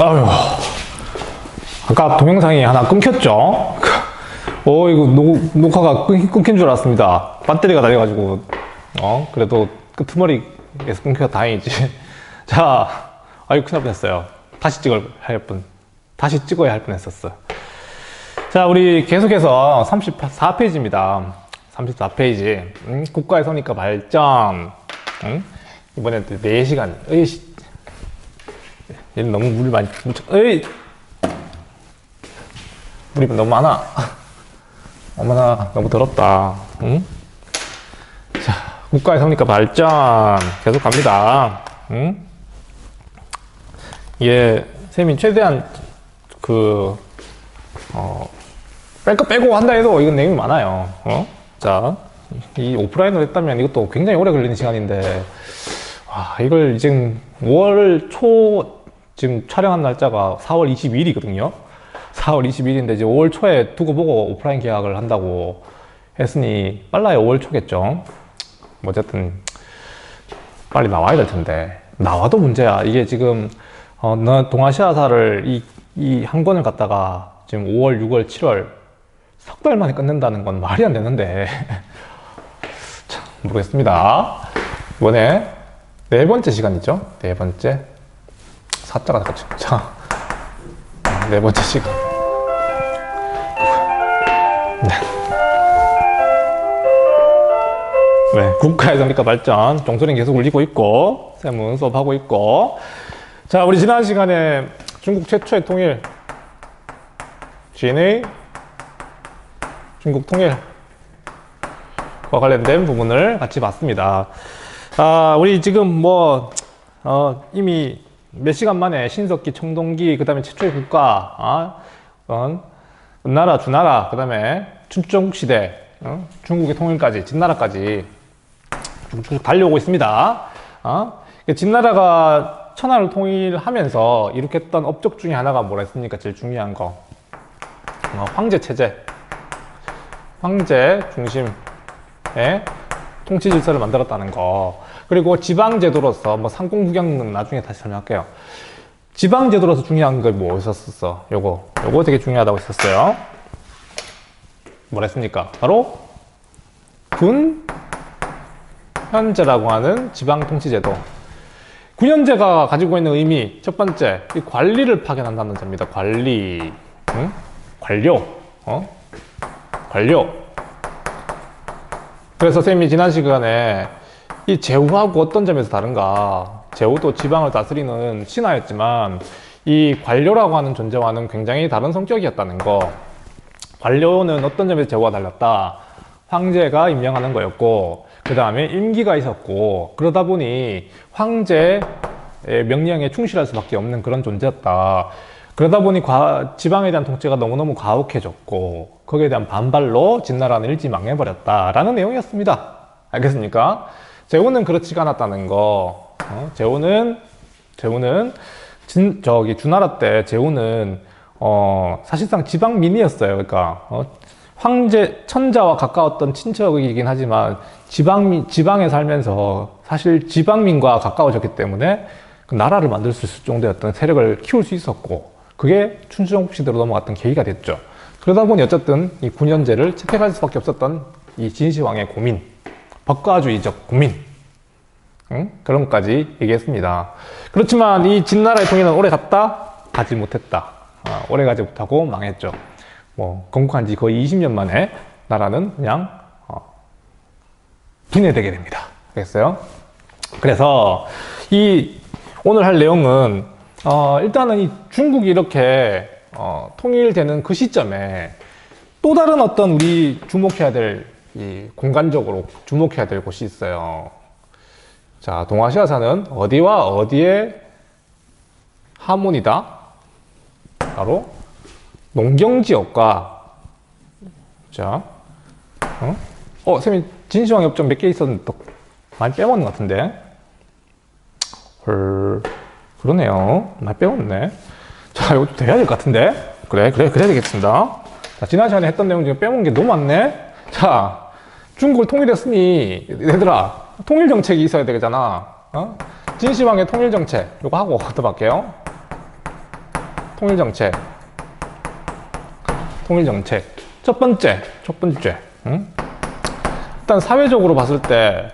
아유, 아까 동영상이 하나 끊겼죠? 이거 녹화가 끊긴 줄 알았습니다. 배터리가 달려가지고, 그래도 끄트머리에서 끊겨서 다행이지. 자, 아유, 큰일 날 뻔했어요. 다시 찍어야 할 뻔했었어. 자, 우리 계속해서 34페이지입니다. 34페이지. 국가의 선입과 발전. 이번엔 또 4시간. 얘는 너무 물을 많이 묻혀. 물이 너무 많아. 어머나, 너무 더럽다. 자, 국가의 선입과 발전. 계속 갑니다. 이게, 쌤이 최대한, 뺄 거 빼고 한다 해도 이건 내용이 많아요. 자, 이 오프라인으로 했다면 이것도 굉장히 오래 걸리는 시간인데, 이걸 지금 5월 초, 지금 촬영한 날짜가 4월 22일이거든요. 4월 22일인데 이제 5월 초에 두고 보고 오프라인 계약을 한다고 했으니, 빨라야 5월 초겠죠. 뭐 어쨌든, 빨리 나와야 될 텐데. 나와도 문제야. 이게 지금, 동아시아사를 이 한 권을 갖다가 지금 5월, 6월, 7월 석 달 만에 끝낸다는 건 말이 안 되는데. 참, 모르겠습니다. 이번에 4번째 시간이죠. 4번째. 사자가 나갔죠. 자, 4번째 시간. 네, 국가의 선입과 발전. 종소리는 계속 울리고 있고, 쌤은 수업하고 있고. 자, 우리 지난 시간에 중국 최초의 통일, 진의 중국 통일과 관련된 부분을 같이 봤습니다. 우리 지금 이미 몇 시간 만에 신석기, 청동기, 그 다음에 최초의 국가, 은나라, 주나라, 그 다음에 춘추전국 시대, 중국의 통일까지, 진나라까지 쭉 달려오고 있습니다. 진나라가 천하를 통일하면서 일으켰던 업적 중에 하나가 뭐라 했습니까? 제일 중요한 거. 황제 체제. 황제 중심의 통치 질서를 만들었다는 거. 그리고 지방제도로서, 상공국양은 나중에 다시 설명할게요. 지방제도로서 중요한 게 뭐였었어? 요거 되게 중요하다고 했었어요. 뭐라 했습니까? 바로 군현제라고 하는 지방통치제도. 군현제가 가지고 있는 의미, 첫 번째, 이 관리를 파견한다는 점입니다. 관리, 관료, 관료. 그래서 쌤이 지난 시간에 이 제후하고 어떤 점에서 다른가? 제후도 지방을 다스리는 신하였지만 이 관료라고 하는 존재와는 굉장히 다른 성격이었다는 거. 관료는 어떤 점에서 제후와 달랐다? 황제가 임명하는 거였고, 그 다음에 임기가 있었고, 그러다 보니 황제의 명령에 충실할 수밖에 없는 그런 존재였다. 그러다 보니 지방에 대한 통치가 너무너무 가혹해졌고, 거기에 대한 반발로 진나라는 일찍 망해버렸다 라는 내용이었습니다. 알겠습니까? 제후는 그렇지가 않았다는 거. 제후는 주나라 때 제후는 사실상 지방민이었어요. 그러니까 황제 천자와 가까웠던 친척이긴 하지만 지방에 살면서 사실 지방민과 가까워졌기 때문에 그 나라를 만들 수 있을 정도였던 세력을 키울 수 있었고, 그게 춘추전국 시대로 넘어갔던 계기가 됐죠. 그러다 보니 어쨌든 이 군현제를 채택할 수밖에 없었던 이 진시황의 고민, 법가주의적 고민, 그런 것까지 얘기했습니다. 그렇지만 이 진나라의 통일은 오래 갔다? 가지 못했다. 오래 가지 못하고 망했죠. 건국한 지 거의 20년 만에 나라는 그냥 분해되게 됩니다. 알겠어요? 그래서 오늘 할 내용은 일단은 이 중국이 이렇게 통일되는 그 시점에 또 다른 어떤 우리 주목해야 될, 공간적으로 주목해야 될 곳이 있어요. 자, 동아시아사는 어디와 어디의 하모니다? 바로 농경지역과, 자, 쌤이 진시황 협정 몇 개 있었는데 또 많이 빼먹는 것 같은데? 그러네요. 많이 빼먹네. 자, 이거 좀 더 해야 될 것 같은데? 그래야 되겠습니다. 자, 지난 시간에 했던 내용 중에 빼먹은 게 너무 많네? 자, 중국을 통일했으니, 얘들아, 통일정책이 있어야 되잖아. 진시황의 통일정책. 이거 하고 넘어갈게요. 통일정책. 통일정책. 첫 번째. 응? 일단 사회적으로 봤을 때,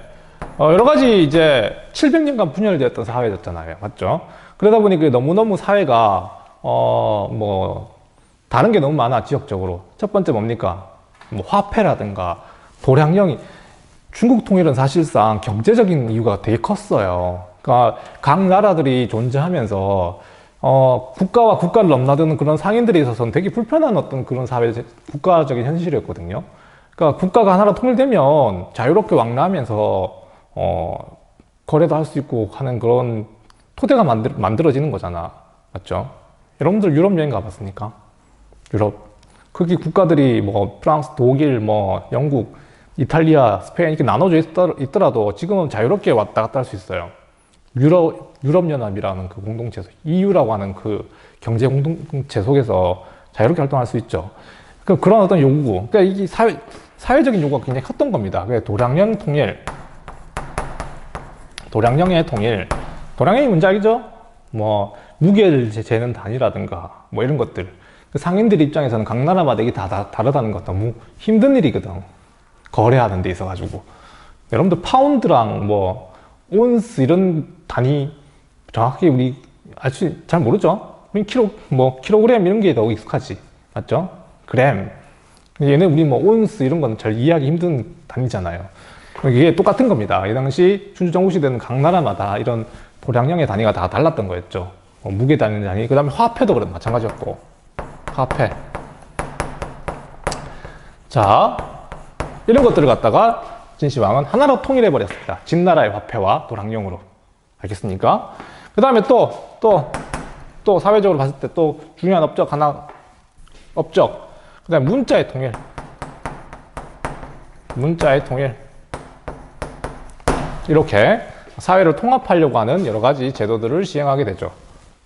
여러 가지 이제 700년간 분열되었던 사회였잖아요. 맞죠? 그러다 보니까 너무너무 사회가, 다른 게 너무 많아, 지역적으로. 첫 번째 뭡니까? 뭐 화폐라든가, 도량령이, 중국 통일은 사실상 경제적인 이유가 되게 컸어요. 그러니까 각 나라들이 존재하면서 국가와 국가를 넘나드는 그런 상인들에 있어서는 되게 불편한 어떤 그런 국가적인 현실이었거든요. 그러니까 국가가 하나로 통일되면 자유롭게 왕래하면서 거래도 할 수 있고 하는 그런 토대가 만들어지는 거잖아. 맞죠? 여러분들 유럽 여행 가봤습니까? 유럽. 거기 국가들이 뭐 프랑스, 독일, 뭐 영국, 이탈리아, 스페인 이렇게 나눠져 있더라도 지금은 자유롭게 왔다 갔다 할 수 있어요. 유럽연합이라는 그 공동체, EU라고 하는 그 경제 공동체 속에서 자유롭게 활동할 수 있죠. 그런 어떤 요구, 그러니까 이게 사회적인 요구가 굉장히 컸던 겁니다. 도량령 통일, 도량령의 통일, 도량령이 뭔지 알죠? 뭐 무게를 재는 단위라든가 뭐 이런 것들. 상인들 입장에서는 각 나라마다 이게 다 다르다는 것 너무 힘든 일이거든. 거래하는 데 있어가지고. 여러분들 파운드랑 뭐 온스 이런 단위 정확히 우리 잘 모르죠? 우리 킬로그램 이런 게 더 익숙하지. 맞죠? 그램. 얘는 우리 뭐 온스 이런 거는 잘 이해하기 힘든 단위잖아요. 이게 똑같은 겁니다. 이 당시 춘추전국시대는 각 나라마다 이런 도량령의 단위가 다 달랐던 거였죠. 무게 단위, 그 다음에 화폐도 그런 마찬가지였고. 화폐. 자, 이런 것들을 갖다가 진시황은 하나로 통일해 버렸습니다. 진나라의 화폐와 도량령으로. 알겠습니까? 그 다음에 또 사회적으로 봤을 때 또 중요한 업적 하나, 그 다음에 문자의 통일. 문자의 통일. 이렇게 사회를 통합하려고 하는 여러 가지 제도들을 시행하게 되죠.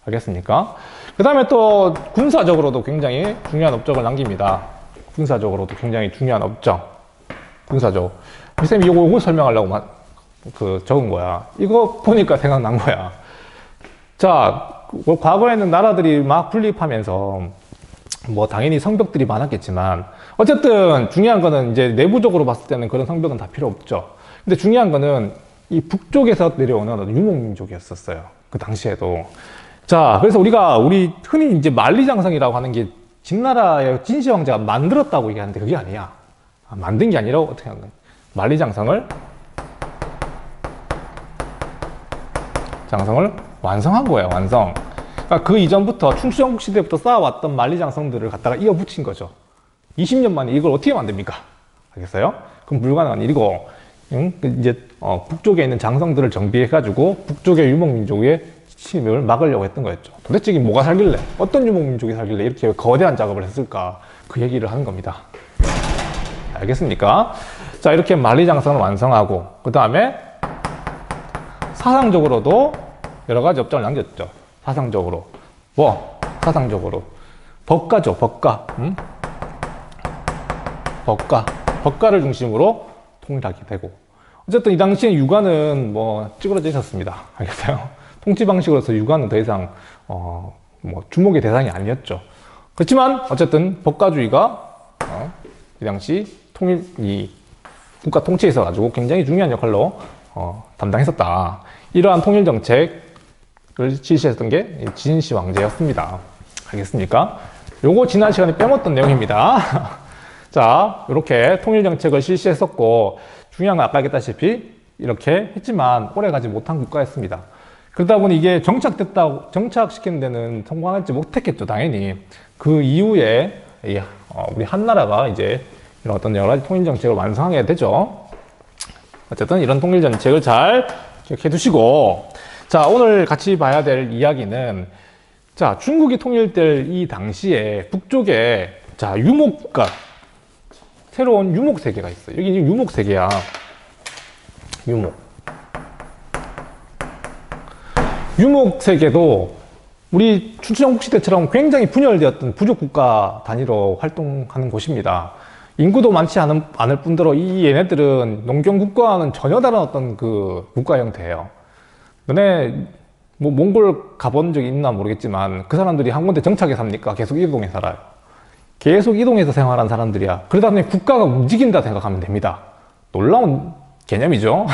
알겠습니까? 그 다음에 또 군사적으로도 굉장히 중요한 업적을 남깁니다. 군사적으로도 굉장히 중요한 업적. 군사적. 쌤이 요거 설명하려고 적은 거야. 이거 보니까 생각난 거야. 자, 과거에는 나라들이 막 분립하면서 뭐 당연히 성벽들이 많았겠지만 어쨌든 중요한 거는 이제 내부적으로 봤을 때는 그런 성벽은 다 필요 없죠. 근데 중요한 거는 이 북쪽에서 내려오는 유목민족이었었어요. 그 당시에도. 자, 그래서 우리 흔히 이제 만리장성이라고 하는 게 진나라의 진시황제가 만들었다고 얘기하는데 그게 아니야. 만든 게 아니라 어떻게 하는 거야? 만리장성을 완성한 거예요. 완성. 그러니까 그 이전부터 춘추전국 시대부터 쌓아왔던 만리장성들을 갖다가 이어붙인 거죠. 20년 만에 이걸 어떻게 만듭니까? 알겠어요? 그럼 불가능한 일이고, 이제 북쪽에 있는 장성들을 정비해가지고 북쪽의 유목민족의 침입을 막으려고 했던 거였죠. 도대체 이게 뭐가 살길래, 어떤 유목민족이 살길래 이렇게 거대한 작업을 했을까? 그 얘기를 하는 겁니다. 알겠습니까? 자, 이렇게 만리장성을 완성하고 그 다음에 사상적으로도 여러 가지 업적을 남겼죠. 사상적으로 사상적으로 법가죠. 법가를 중심으로 통일하게 되고, 어쨌든 이 당시에 육아는 뭐 찌그러져 있었습니다. 알겠어요? 통치 방식으로서 육아는 더 이상 주목의 대상이 아니었죠. 그렇지만 어쨌든 법가주의가 이 당시 국가 통치에 있어가지고 굉장히 중요한 역할로 담당했었다. 이러한 통일 정책을 실시했던 게 진시 황제였습니다. 알겠습니까? 요거 지난 시간에 빼먹었던 내용입니다. 자, 이렇게 통일 정책을 실시했었고, 중요한 건 아까 얘기했다시피 이렇게 했지만 오래 가지 못한 국가였습니다. 그러다 보니 이게 정착시키는 데는 성공하지 못했겠죠, 당연히. 그 이후에 우리 한나라가 이제 이런 어떤 여러 가지 통일 정책을 완성하게 되죠. 어쨌든 이런 통일 정책을 잘 기억해 두시고, 자, 오늘 같이 봐야 될 이야기는, 자, 중국이 통일될 이 당시에 북쪽에, 자, 새로운 유목 세계가 있어요. 여기 유목 세계야. 유목 세계도 우리 춘추전국 시대처럼 굉장히 분열되었던 부족 국가 단위로 활동하는 곳입니다. 인구도 많지 않을 뿐더러 얘네들은 농경 국가와는 전혀 다른 어떤 그 국가 형태예요. 너네 뭐 몽골 가본 적이 있나 모르겠지만 그 사람들이 한 군데 정착해 삽니까? 계속 이동해 살아요. 계속 이동해서 생활한 사람들이야. 그러다 보니 국가가 움직인다 생각하면 됩니다. 놀라운 개념이죠.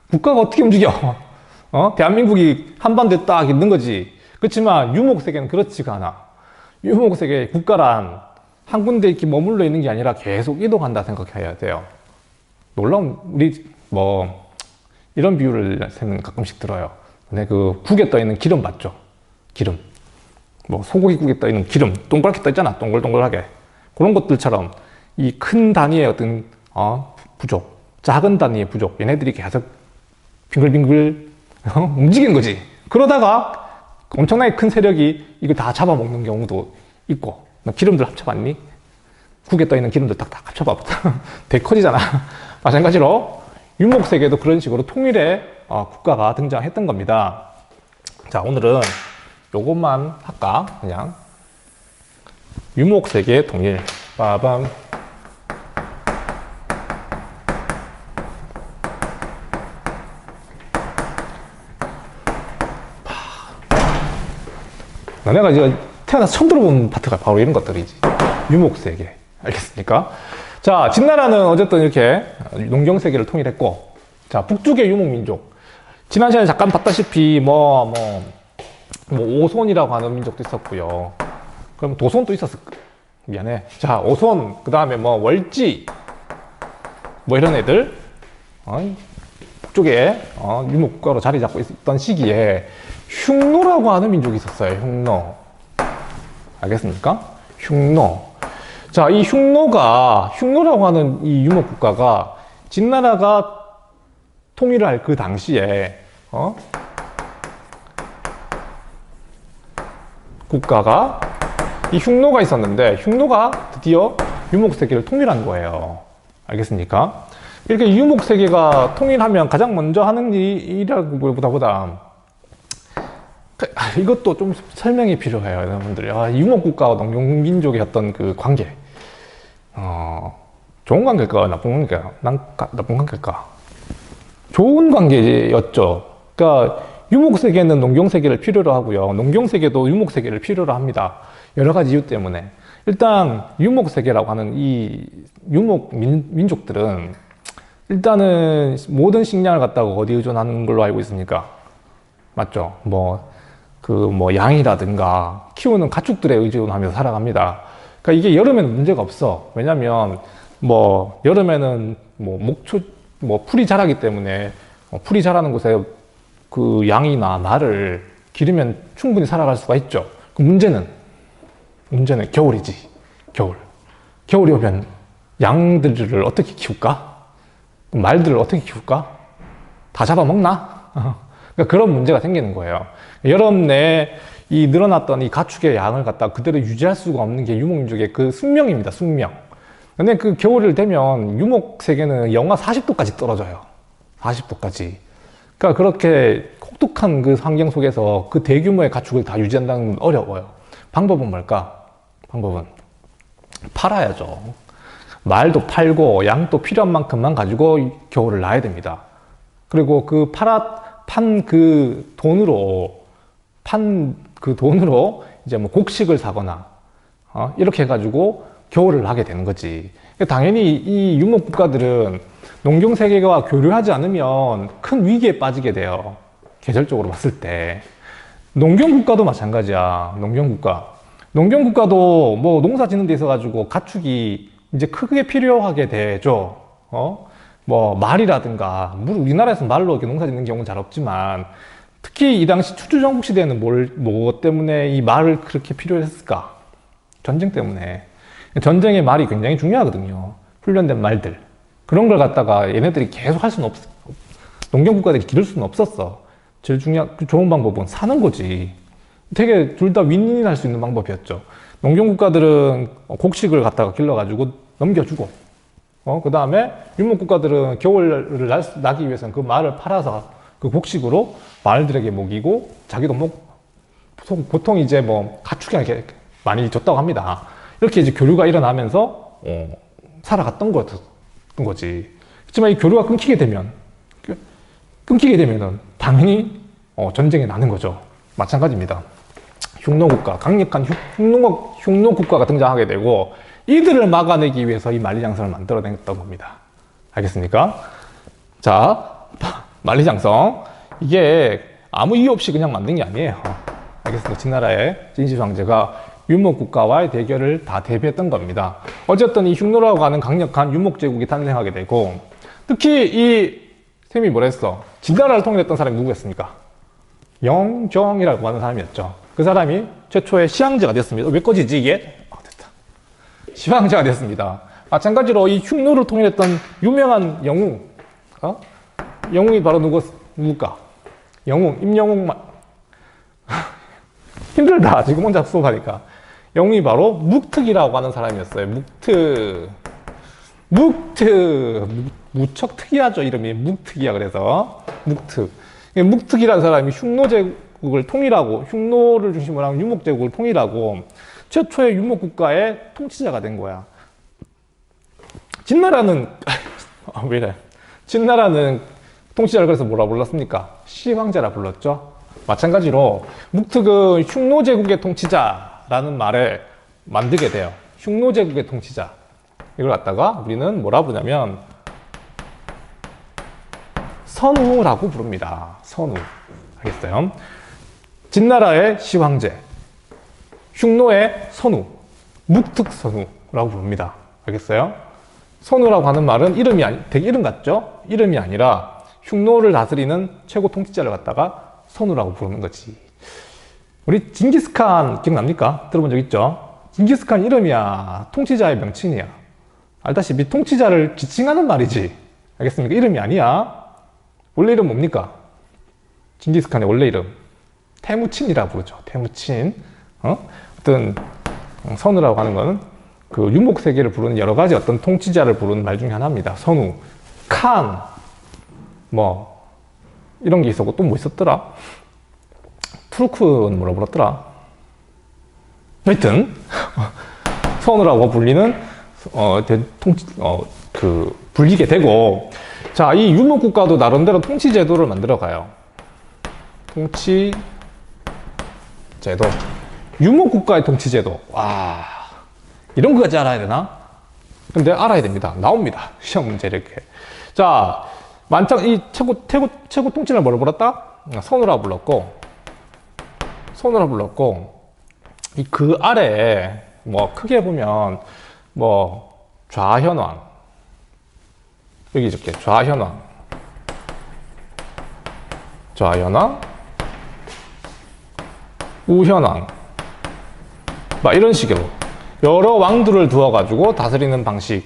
국가가 어떻게 움직여? 대한민국이 한반도에 딱 있는 거지. 그렇지만 유목세계는 그렇지가 않아. 유목세계 국가란 한 군데 이렇게 머물러 있는 게 아니라 계속 이동한다 생각해야 돼요. 놀라운, 우리 이런 비유를 저는 가끔씩 들어요. 근데 그 국에 떠 있는 기름 봤죠? 기름. 소고기국에 떠 있는 기름, 동그랗게 떠 있잖아. 동글동글하게. 그런 것들처럼 이 큰 단위의 어떤 부족, 작은 단위의 부족, 얘네들이 계속 빙글빙글 움직이는 거지. 그러다가 엄청나게 큰 세력이 이걸 다 잡아먹는 경우도 있고. 너 기름들 합쳐봤니? 국에 떠 있는 기름들 딱 합쳐봐. 되게 커지잖아. 마찬가지로 유목세계도 그런 식으로 통일의 국가가 등장했던 겁니다. 자, 오늘은 요것만 할까? 그냥 유목세계 통일. 빠밤. 너네가 이제 태어나서 처음 들어본 파트가 바로 이런 것들이지. 유목세계. 알겠습니까? 자, 진나라는 어쨌든 이렇게 농경세계를 통일했고, 자, 북쪽의 유목민족. 지난 시간에 잠깐 봤다시피, 오손이라고 하는 민족도 있었고요. 그럼 도손도 있었을 거야. 미안해. 자, 오손, 그 다음에 월지, 이런 애들, 북쪽에 유목국가로 자리 잡고 있던 시기에 흉노라고 하는 민족이 있었어요. 흉노. 알겠습니까? 흉노. 자, 이 흉노라고 하는 이 유목국가가 진나라가 통일을 할 그 당시에, 국가가 이 흉노가 있었는데, 흉노가 드디어 유목세계를 통일한 거예요. 알겠습니까? 이렇게 유목세계가 통일하면 가장 먼저 하는 일이라기보다 이것도 좀 설명이 필요해요, 여러분들. 유목국가와 농경민족의 어떤 그 관계. 좋은 관계일까? 나쁜 관계일까? 나쁜 관계일까? 좋은 관계였죠. 그러니까 유목세계는 농경세계를 필요로 하고요. 농경세계도 유목세계를 필요로 합니다. 여러 가지 이유 때문에. 일단 유목세계라고 하는 이 유목민족들은 일단은 모든 식량을 갖다가 어디에 의존하는 걸로 알고 있습니까? 맞죠? 양이라든가 키우는 가축들에 의존하면서 살아갑니다. 그러니까 이게 여름에는 문제가 없어. 왜냐면 여름에는 풀이 자라기 때문에 풀이 자라는 곳에 그 양이나 말을 기르면 충분히 살아갈 수가 있죠. 그 문제는 겨울이지. 겨울이 오면 양들을 어떻게 키울까? 말들을 어떻게 키울까? 다 잡아먹나? 그러니까 그런 문제가 생기는 거예요. 여름 내에 이 늘어났던 이 가축의 양을 갖다 그대로 유지할 수가 없는 게 유목민족의 그 숙명입니다. 숙명. 근데 그 겨울이 되면 유목세계는 영하 40도까지 떨어져요. 40도까지. 그러니까 그렇게 혹독한 그 환경 속에서 그 대규모의 가축을 다 유지한다는 건 어려워요. 방법은 뭘까? 방법은 팔아야죠. 말도 팔고 양도 필요한 만큼만 가지고 겨울을 나야 됩니다. 그리고 판 그 돈으로 이제 곡식을 사거나 이렇게 해가지고 겨울을 나게 되는 거지. 당연히 이 유목국가들은 농경세계와 교류하지 않으면 큰 위기에 빠지게 돼요. 계절적으로 봤을 때. 농경국가도 마찬가지야. 농경국가도 농사 짓는 데 있어가지고 가축이 이제 크게 필요하게 되죠. 말이라든가, 우리나라에서 말로 이렇게 농사 짓는 경우는 잘 없지만, 특히 이 당시 추주정국 시대에는 뭐 때문에 이 말을 그렇게 필요했을까? 전쟁 때문에. 전쟁에 말이 굉장히 중요하거든요. 훈련된 말들. 그런 걸 갖다가 얘네들이 계속 할 수는 농경국가들이 기를 수는 없었어. 제일 좋은 방법은 사는 거지. 되게 둘 다 윈윈할 수 있는 방법이었죠. 농경국가들은 곡식을 갖다가 길러가지고 넘겨주고, 그 다음에 유목국가들은 겨울을 나기 위해서는 그 말을 팔아서 그 곡식으로 말들에게 먹이고, 자기도 보통 이제 가축에게 많이 줬다고 합니다. 이렇게 이제 교류가 일어나면서, 살아갔던 거지. 그렇지만 이 교류가 끊기게 되면은, 당연히, 전쟁이 나는 거죠. 마찬가지입니다. 흉노국가, 강력한 흉노국가가 등장하게 되고 이들을 막아내기 위해서 이 만리장성을 만들어냈던 겁니다. 알겠습니까? 자, 만리장성 이게 아무 이유 없이 그냥 만든 게 아니에요. 알겠습니다. 진나라의 진시황 황제가 유목국가와의 대결을 다 대비했던 겁니다. 어쨌든 이 흉노라고 하는 강력한 유목제국이 탄생하게 되고, 특히 이 셈이 뭐랬어? 진나라를 통일했던 사람이 누구였습니까? 영정이라고 하는 사람이었죠. 그 사람이 최초의 시황제가 됐습니다. 왜 꺼지지 이게? 됐다. 시황제가 됐습니다. 마찬가지로 이 흉노를 통일했던 유명한 영웅, 영웅이 바로 누굴까? 영웅, 임영웅. 힘들다. 지금 혼자 수업하니까. 영웅이 바로 묵특이라고 하는 사람이었어요. 무척 특이하죠. 이름이 묵특이야. 그래서 묵특. 묵특이라는 사람이 흉노제국을 통일하고, 흉노를 중심으로 한 유목제국을 통일하고 최초의 유목국가의 통치자가 된 거야. 진나라는 왜 이래? 진나라는 통치자를 그래서 뭐라 불렀습니까? 시황제라 불렀죠. 마찬가지로 묵특은 흉노제국의 통치자라는 말을 만들게 돼요. 흉노제국의 통치자. 이걸 갖다가 우리는 뭐라 부르냐면 선우라고 부릅니다. 선우. 알겠어요? 진나라의 시황제, 흉노의 선우, 묵특선우라고 부릅니다. 알겠어요? 선우라고 하는 말은 되게 이름 같죠? 이름이 아니라 흉노를 다스리는 최고 통치자를 갖다가 선우라고 부르는 거지. 우리 징기스칸 기억납니까? 들어본 적 있죠? 징기스칸 이름이야. 통치자의 명칭이야. 알다시피 통치자를 지칭하는 말이지. 알겠습니까? 이름이 아니야. 원래 이름 뭡니까? 징기스칸의 원래 이름 태무친이라고 부르죠. 태무친. 어떤 선우라고 하는 거는 그 유목세계를 부르는 여러 가지 어떤 통치자를 부르는 말 중에 하나입니다. 선우, 칸, 뭐 이런 게 있었고 또 뭐 있었더라? 투르크는 뭐라 불렀더라? 하여튼 선우라고 불리는 불리게 되고, 자, 이 유목국가도 나름대로 통치제도를 만들어가요. 통치제도. 유목국가의 통치제도. 와, 이런 거까지 알아야 되나? 근데 알아야 됩니다. 나옵니다. 시험 문제 이렇게. 자, 이 최고 통치를 뭐라 불렀다? 선우라 불렀고, 그 아래에 뭐 크게 보면 뭐 좌현왕, 여기 이렇게 좌현왕, 우현왕, 막 이런 식으로 여러 왕들을 두어가지고 다스리는 방식.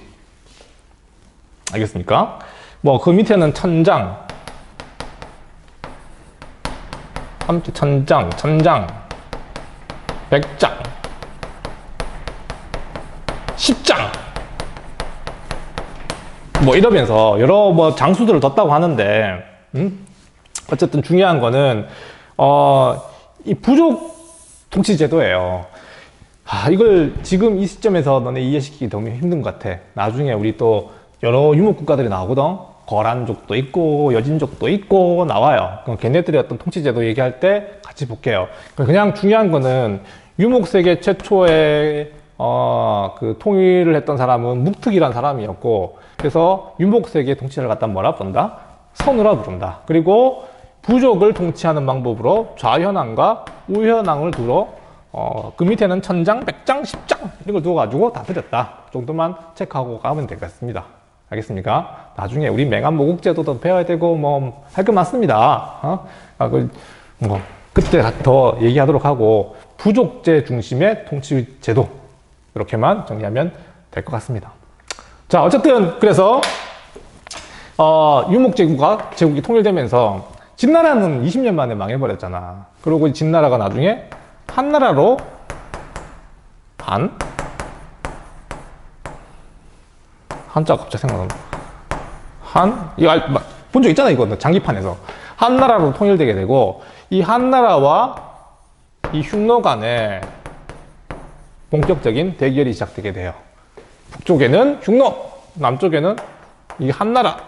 알겠습니까? 뭐 그 밑에는 천장, 백장, 십장, 뭐 이러면서 여러 뭐 장수들을 뒀다고 하는데, 어쨌든 중요한 거는 이 부족 통치 제도예요. 이걸 지금 이 시점에서 너네 이해시키기 너무 힘든 것 같아. 나중에 우리 또 여러 유목 국가들이 나오거든. 거란족도 있고 여진족도 있고 나와요. 그럼 걔네들의 어떤 통치 제도 얘기할 때 같이 볼게요. 그냥 중요한 거는 유목세계 최초의 그 통일을 했던 사람은 묵특이란 사람이었고, 그래서 유목세계 통치를 갖다 뭐라 부른다? 선우라 부른다. 그리고 부족을 통치하는 방법으로 좌현왕과 우현왕을 두러 그 밑에는 천장, 백장, 십장 이런 걸 두어가지고 다스렸다 정도만 체크하고 가면 될 것 같습니다. 알겠습니까? 나중에 우리 맹한모국제도도 배워야 되고 뭐 할 거 많습니다. 그때 더 얘기하도록 하고, 부족제 중심의 통치제도 이렇게만 정리하면 될 것 같습니다. 자, 어쨌든 그래서 유목제국이 통일되면서 진나라는 20년 만에 망해버렸잖아. 그리고 진나라가 나중에 한나라로 한자가 갑자기 생각난다. 이거 본 적 있잖아, 이거. 장기판에서. 한나라로 통일되게 되고, 이 한나라와 이 흉노 간에 본격적인 대결이 시작되게 돼요. 북쪽에는 흉노, 남쪽에는 이 한나라가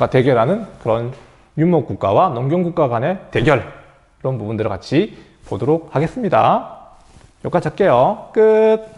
대결하는 그런 유목국가와 농경국가 간의 대결, 이런 부분들을 같이 보도록 하겠습니다. 여기까지 할게요. 끝.